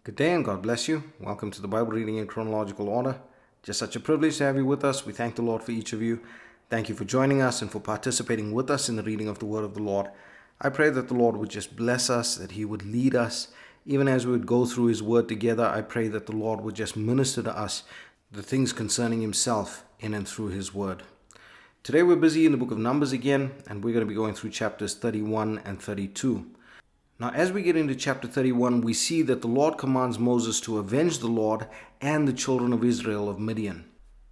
Good day and God bless you. Welcome to the Bible reading in chronological order. Just such a privilege to have you with us. We thank the Lord for each of you. Thank you for joining us and for participating with us in the reading of the Word of the Lord. I pray that the Lord would just bless us, that He would lead us. Even as we would go through His Word together, I pray that the Lord would just minister to us the things concerning Himself in and through His Word. Today we're busy in the book of Numbers again, and we're going to be going through chapters 31 and 32. Now, as we get into chapter 31, we see that the Lord commands Moses to avenge the Lord and the children of Israel of Midian.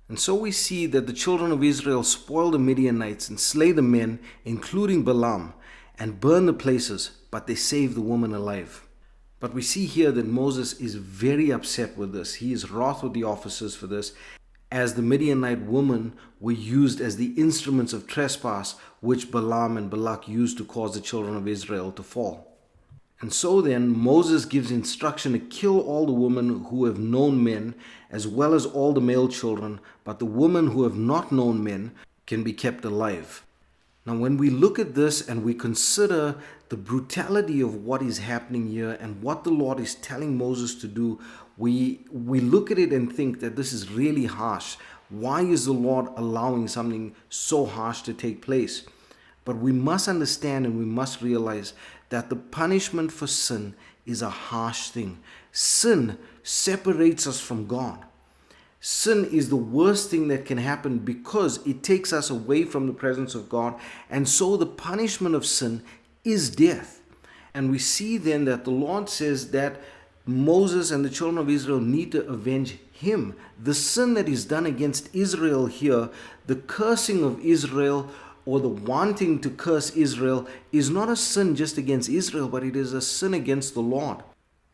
And so we see that the children of Israel spoil the Midianites and slay the men, including Balaam, and burn the places, but they save the woman alive. But we see here that Moses is very upset with this. He is wroth with the officers for this, as the Midianite women were used as the instruments of trespass, which Balaam and Balak used to cause the children of Israel to fall. And so then Moses gives instruction to kill all the women who have known men, as well as all the male children, but the women who have not known men can be kept alive. Now, when we look at this and we consider the brutality of what is happening here and what the Lord is telling Moses to do, we look at it and think that this is really harsh. Why is the Lord allowing something so harsh to take place? But we must understand and we must realize that the punishment for sin is a harsh thing. Sin separates us from God. Sin is the worst thing that can happen because it takes us away from the presence of God. And so the punishment of sin is death. And we see then that the Lord says that Moses and the children of Israel need to avenge him. The sin that is done against Israel here, the cursing of Israel, or the wanting to curse Israel, is not a sin just against Israel, but it is a sin against the Lord.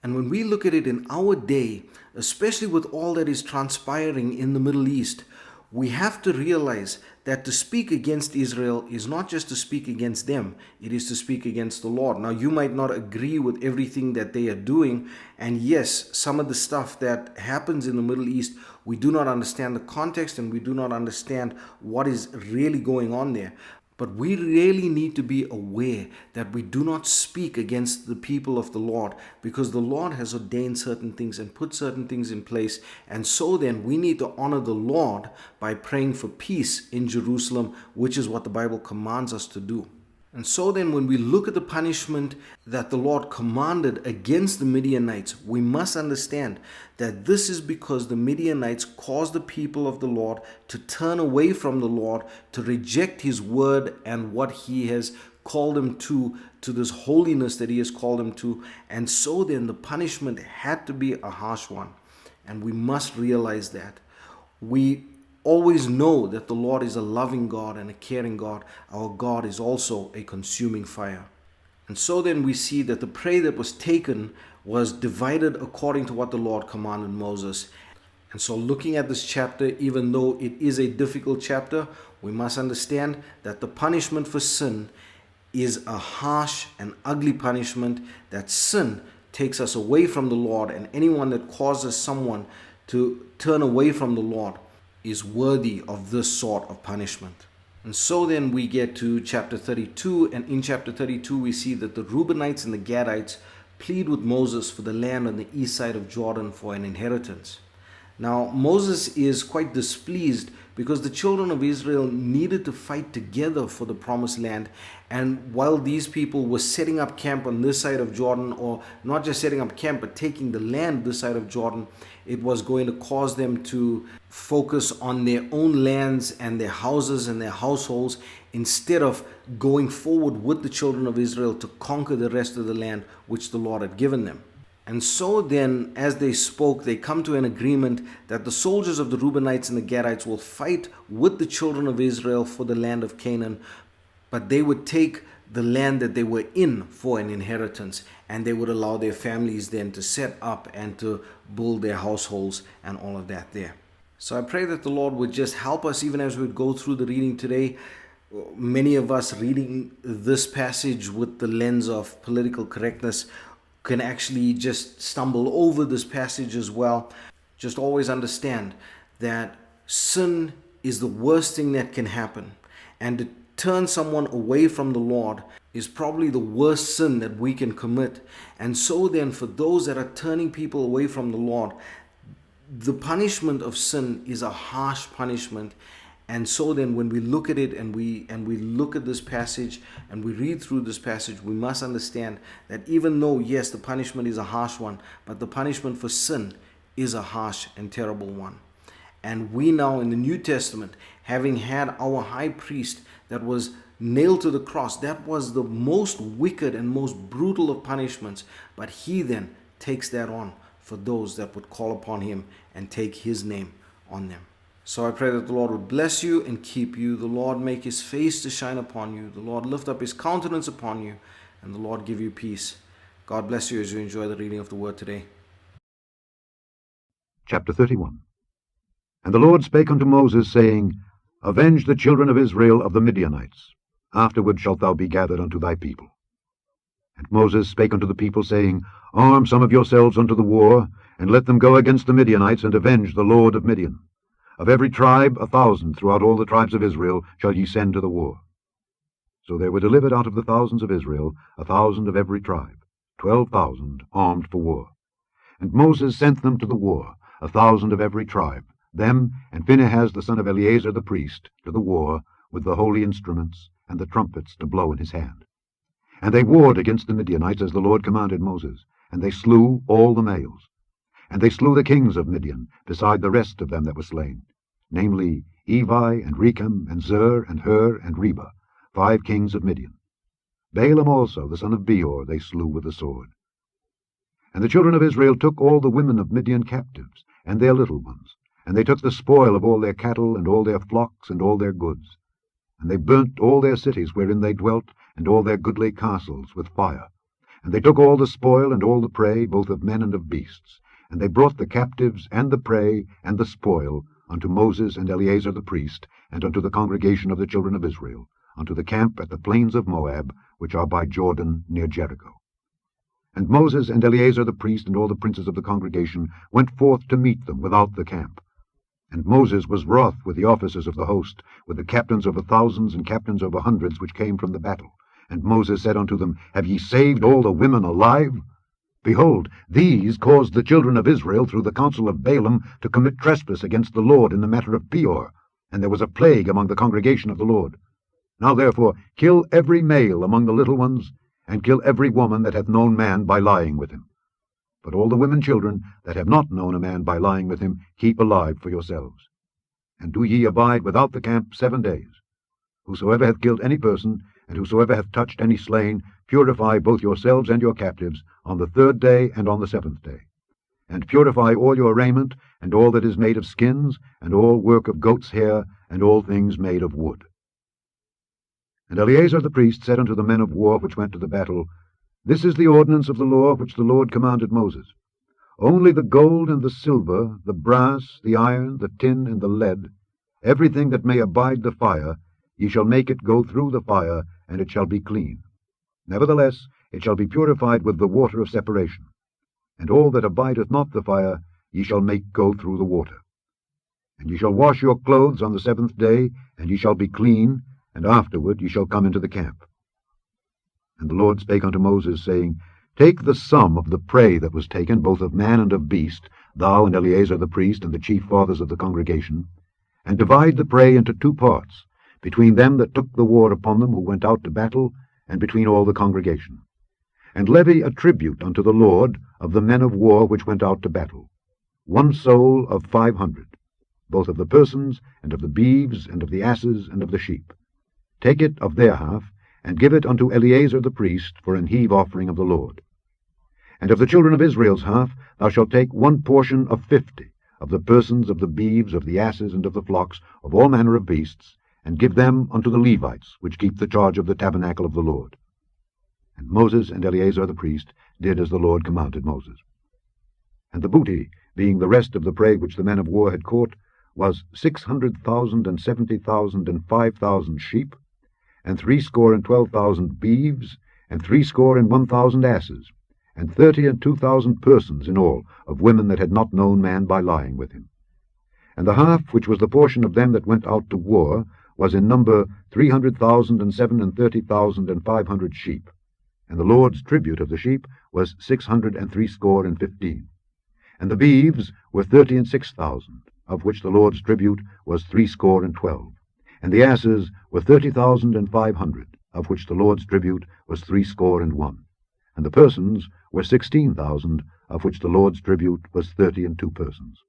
And when we look at it in our day, especially with all that is transpiring in the Middle East, we have to realize that to speak against Israel is not just to speak against them, it is to speak against the Lord. Now, you might not agree with everything that they are doing, and yes, some of the stuff that happens in the Middle East, we do not understand the context and we do not understand what is really going on there. But we really need to be aware that we do not speak against the people of the Lord, because the Lord has ordained certain things and put certain things in place. And so then we need to honor the Lord by praying for peace in Jerusalem, which is what the Bible commands us to do. And so then when we look at the punishment that the Lord commanded against the Midianites, we must understand that this is because the Midianites caused the people of the Lord to turn away from the Lord, to reject His word and what He has called them to this holiness that He has called them to. And so then the punishment had to be a harsh one. And we must realize that. We always know that the Lord is a loving God and a caring God. Our God is also a consuming fire. And so then we see that the prey that was taken was divided according to what the Lord commanded Moses. And so looking at this chapter, even though it is a difficult chapter, we must understand that the punishment for sin is a harsh and ugly punishment, that sin takes us away from the Lord, and anyone that causes someone to turn away from the Lord is worthy of this sort of punishment. And so then we get to chapter 32, and in chapter 32 we see that the Reubenites and the Gadites plead with Moses for the land on the east side of Jordan for an inheritance. Now Moses is quite displeased because the children of Israel needed to fight together for the promised land. And while these people were setting up camp on this side of Jordan, or not just setting up camp, but taking the land this side of Jordan, it was going to cause them to focus on their own lands and their houses and their households, instead of going forward with the children of Israel to conquer the rest of the land which the Lord had given them. And so then, as they spoke, they come to an agreement that the soldiers of the Reubenites and the Gadites will fight with the children of Israel for the land of Canaan, but they would take the land that they were in for an inheritance, and they would allow their families then to set up and to build their households and all of that there. So I pray that the Lord would just help us even as we go through the reading today. Many of us reading this passage with the lens of political correctness can actually just stumble over this passage as well. Just always understand that sin is the worst thing that can happen, and to turn someone away from the Lord is probably the worst sin that we can commit. And so then, for those that are turning people away from the Lord, the punishment of sin is a harsh punishment. And so then when we look at it and we look at this passage and we read through this passage, we must understand that even though, yes, the punishment is a harsh one, but the punishment for sin is a harsh and terrible one. And we now in the New Testament, having had our high priest that was nailed to the cross, that was the most wicked and most brutal of punishments, but he then takes that on for those that would call upon him and take his name on them. So I pray that the Lord would bless you and keep you. The Lord make his face to shine upon you. The Lord lift up his countenance upon you. And the Lord give you peace. God bless you as you enjoy the reading of the word today. Chapter 31. And the Lord spake unto Moses, saying, Avenge the children of Israel of the Midianites. Afterward shalt thou be gathered unto thy people. And Moses spake unto the people, saying, Arm some of yourselves unto the war, and let them go against the Midianites, and avenge the lord of Midian. Of every tribe 1,000 throughout all the tribes of Israel shall ye send to the war. So there were delivered out of the thousands of Israel 1,000 of every tribe, 12,000 armed for war. And Moses sent them to the war, 1,000 of every tribe, them and Phinehas the son of Eleazar the priest, to the war, with the holy instruments and the trumpets to blow in his hand. And they warred against the Midianites as the Lord commanded Moses, and they slew all the males. And they slew the kings of Midian, beside the rest of them that were slain, namely Evi, and Rechem, and Zur, and Hur, and Reba, 5 kings of Midian. Balaam also, the son of Beor, they slew with the sword. And the children of Israel took all the women of Midian captives, and their little ones, and they took the spoil of all their cattle, and all their flocks, and all their goods. And they burnt all their cities wherein they dwelt, and all their goodly castles, with fire. And they took all the spoil and all the prey, both of men and of beasts. And they brought the captives and the prey and the spoil unto Moses and Eleazar the priest, and unto the congregation of the children of Israel, unto the camp at the plains of Moab, which are by Jordan near Jericho. And Moses and Eleazar the priest and all the princes of the congregation went forth to meet them without the camp. And Moses was wroth with the officers of the host, with the captains over thousands and captains over hundreds which came from the battle. And Moses said unto them, Have ye saved all the women alive? Behold, these caused the children of Israel through the counsel of Balaam to commit trespass against the Lord in the matter of Peor, and there was a plague among the congregation of the Lord. Now therefore kill every male among the little ones, and kill every woman that hath known man by lying with him. But all the women children that have not known a man by lying with him, keep alive for yourselves. And do ye abide without the camp 7 days. Whosoever hath killed any person, and whosoever hath touched any slain, purify both yourselves and your captives on the 3rd day and on the 7th day. And purify all your raiment, and all that is made of skins, and all work of goat's hair, and all things made of wood. And Eleazar the priest said unto the men of war which went to the battle, This is the ordinance of the law which the Lord commanded Moses. Only the gold and the silver, the brass, the iron, the tin, and the lead, everything that may abide the fire, ye shall make it go through the fire, and it shall be clean. Nevertheless, it shall be purified with the water of separation. And all that abideth not the fire, ye shall make go through the water. And ye shall wash your clothes on the 7th day, and ye shall be clean, and afterward ye shall come into the camp. And the Lord spake unto Moses, saying, Take the sum of the prey that was taken, both of man and of beast, thou and Eleazar the priest, and the chief fathers of the congregation, and divide the prey into 2 parts, between them that took the war upon them who went out to battle, and between all the congregation. And levy a tribute unto the Lord of the men of war which went out to battle, 1 soul of 500, both of the persons, and of the beeves, and of the asses, and of the sheep. Take it of their half, and give it unto Eleazar the priest for an heave offering of the Lord. And of the children of Israel's half thou shalt take 1 portion of 50, of the persons, of the beeves, of the asses, and of the flocks, of all manner of beasts, and give them unto the Levites, which keep the charge of the tabernacle of the Lord. And Moses and Eleazar the priest did as the Lord commanded Moses. And the booty, being the rest of the prey which the men of war had caught, was 600,000 and 70,000 and 5,000 sheep, and 62,000 beeves, and 61,000 asses, and 32,000 persons in all, of women that had not known man by lying with him. And the half which was the portion of them that went out to war was in number 337,500 sheep, and the Lord's tribute of the sheep was 660. And the beeves were 36,000, of which the Lord's tribute was 312. And the asses were 30,500, of which the Lord's tribute was 301. And the persons were 16,000, of which the Lord's tribute was 32 persons.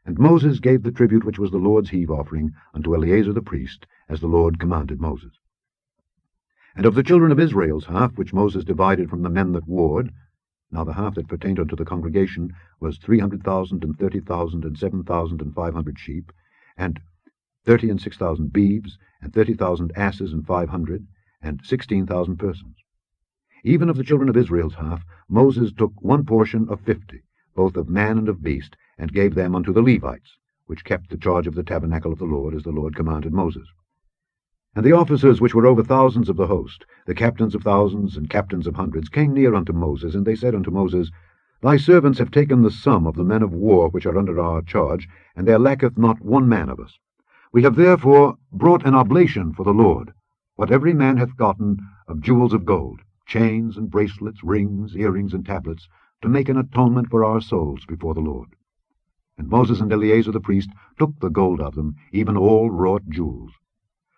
And Moses gave the tribute which was the Lord's heave offering unto Eleazar the priest, as the Lord commanded Moses. And of the children of Israel's half, which Moses divided from the men that warred, now the half that pertained unto the congregation was 300,000 and 30,000 and 7,500 sheep, and 36,000 beeves, and 30,000 asses and 500, and 16,000 persons. Even of the children of Israel's half, Moses took one portion of 50, both of man and of beast, and gave them unto the Levites, which kept the charge of the tabernacle of the Lord, as the Lord commanded Moses. And the officers which were over thousands of the host, the captains of thousands and captains of hundreds, came near unto Moses, and they said unto Moses, Thy servants have taken the sum of the men of war which are under our charge, and there lacketh not one man of us. We have therefore brought an oblation for the Lord, what every man hath gotten of jewels of gold, chains and bracelets, rings, earrings, and tablets, to make an atonement for our souls before the Lord. And Moses and Eleazar the priest took the gold of them, even all wrought jewels.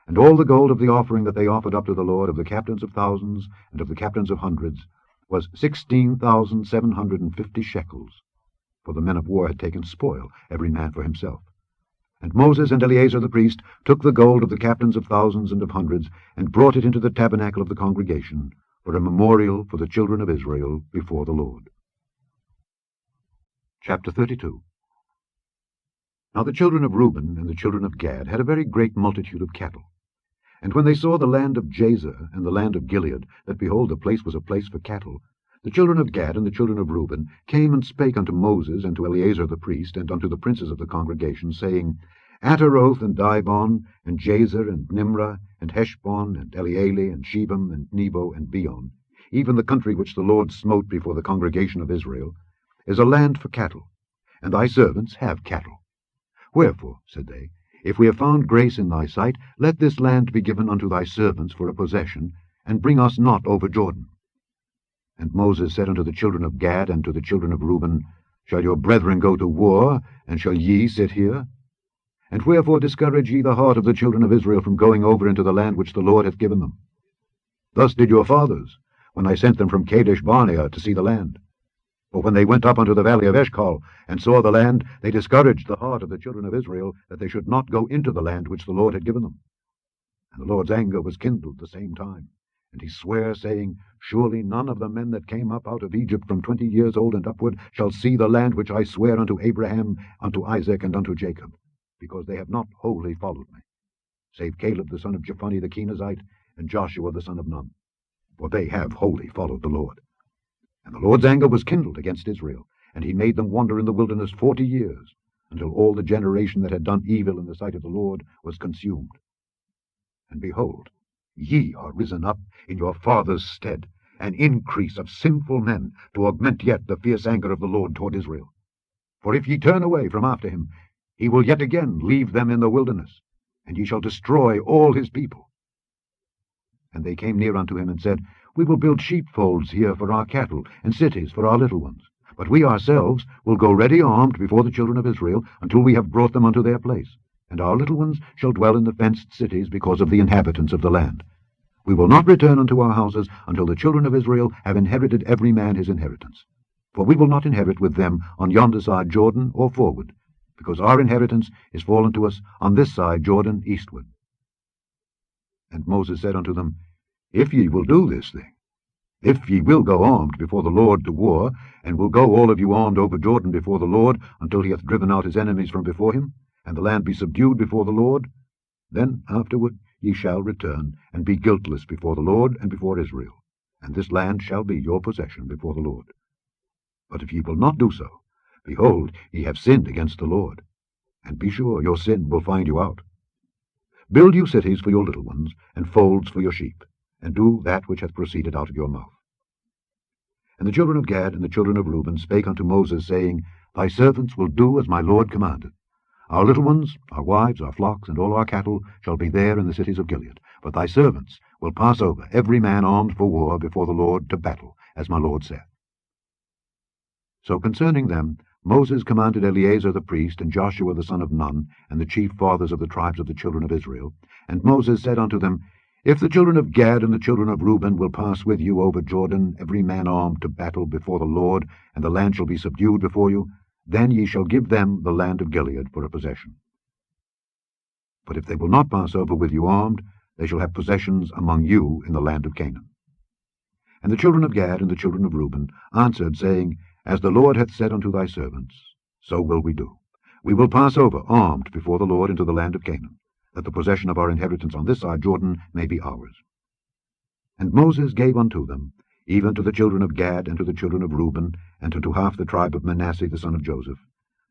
And all the gold of the offering that they offered up to the Lord, of the captains of thousands and of the captains of hundreds, was 16,750 shekels. For the men of war had taken spoil, every man for himself. And Moses and Eleazar the priest took the gold of the captains of thousands and of hundreds, and brought it into the tabernacle of the congregation, for a memorial for the children of Israel before the Lord. Chapter 32. Now the children of Reuben and the children of Gad had a very great multitude of cattle. And when they saw the land of Jazer and the land of Gilead, that behold, the place was a place for cattle, the children of Gad and the children of Reuben came and spake unto Moses and to Eleazar the priest and unto the princes of the congregation, saying, Ataroth and Dibon and Jazer and Nimrah and Heshbon and Elealeh and Shebam and Nebo and Beon, even the country which the Lord smote before the congregation of Israel, is a land for cattle, and thy servants have cattle. Wherefore, said they, if we have found grace in thy sight, let this land be given unto thy servants for a possession, and bring us not over Jordan. And Moses said unto the children of Gad and to the children of Reuben, Shall your brethren go to war, and shall ye sit here? And wherefore discourage ye the heart of the children of Israel from going over into the land which the Lord hath given them? Thus did your fathers, when I sent them from Kadesh-barnea to see the land. For when they went up unto the valley of Eshcol, and saw the land, they discouraged the heart of the children of Israel, that they should not go into the land which the Lord had given them. And the Lord's anger was kindled the same time. And he sware, saying, Surely none of the men that came up out of Egypt from 20 years old and upward shall see the land which I sware unto Abraham, unto Isaac, and unto Jacob, because they have not wholly followed me, save Caleb the son of Jephunneh the Kenizzite, and Joshua the son of Nun, for they have wholly followed the Lord. And the Lord's anger was kindled against Israel, and he made them wander in the wilderness 40 years, until all the generation that had done evil in the sight of the Lord was consumed. And behold, ye are risen up in your fathers' stead, an increase of sinful men, to augment yet the fierce anger of the Lord toward Israel. For if ye turn away from after him, he will yet again leave them in the wilderness, and ye shall destroy all his people. And they came near unto him, and said, We will build sheepfolds here for our cattle, and cities for our little ones. But we ourselves will go ready armed before the children of Israel, until we have brought them unto their place. And our little ones shall dwell in the fenced cities, because of the inhabitants of the land. We will not return unto our houses, until the children of Israel have inherited every man his inheritance. For we will not inherit with them on yonder side Jordan, or forward, because our inheritance is fallen to us on this side Jordan eastward. And Moses said unto them, If ye will do this thing, if ye will go armed before the Lord to war, and will go all of you armed over Jordan before the Lord, until he hath driven out his enemies from before him, and the land be subdued before the Lord, then afterward ye shall return, and be guiltless before the Lord and before Israel, and this land shall be your possession before the Lord. But if ye will not do so, behold, ye have sinned against the Lord, and be sure your sin will find you out. Build you cities for your little ones, and folds for your sheep, and do that which hath proceeded out of your mouth. And the children of Gad and the children of Reuben spake unto Moses, saying, Thy servants will do as my Lord commanded. Our little ones, our wives, our flocks, and all our cattle shall be there in the cities of Gilead. But thy servants will pass over, every man armed for war before the Lord to battle, as my Lord saith. So concerning them, Moses commanded Eleazar the priest, and Joshua the son of Nun, and the chief fathers of the tribes of the children of Israel. And Moses said unto them, If the children of Gad and the children of Reuben will pass with you over Jordan, every man armed to battle before the Lord, and the land shall be subdued before you, then ye shall give them the land of Gilead for a possession. But if they will not pass over with you armed, they shall have possessions among you in the land of Canaan. And the children of Gad and the children of Reuben answered, saying, As the Lord hath said unto thy servants, so will we do. We will pass over armed before the Lord into the land of Canaan, that the possession of our inheritance on this side Jordan may be ours. And Moses gave unto them, even to the children of Gad and to the children of Reuben, and unto half the tribe of Manasseh the son of Joseph,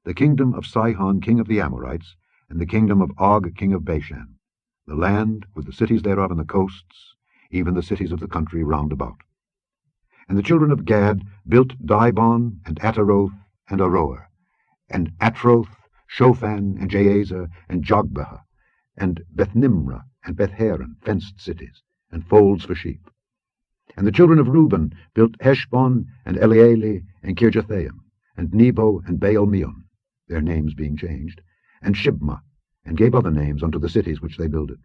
the kingdom of Sihon king of the Amorites, and the kingdom of Og king of Bashan, the land with the cities thereof and the coasts, even the cities of the country round about. And the children of Gad built Dibon, and Ataroth, and Aroer, and Atroth, Shophan, and Jazer, and Jogbehah, and Bethnimrah, and Bethharan, fenced cities, and folds for sheep. And the children of Reuben built Heshbon, and Elealeh, and Kirjathaim, and Nebo, and Baal-meon, their names being changed, and Shibmah, and gave other names unto the cities which they builded.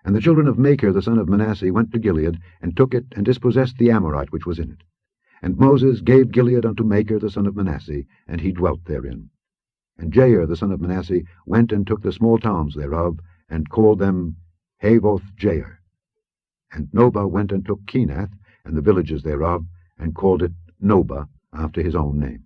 And the children of Machir the son of Manasseh went to Gilead, and took it, and dispossessed the Amorite which was in it. And Moses gave Gilead unto Machir the son of Manasseh, and he dwelt therein. And Jair the son of Manasseh went and took the small towns thereof, and called them Havoth-Jair. And Nobah went and took Kenath, and the villages thereof, and called it Nobah, after his own name.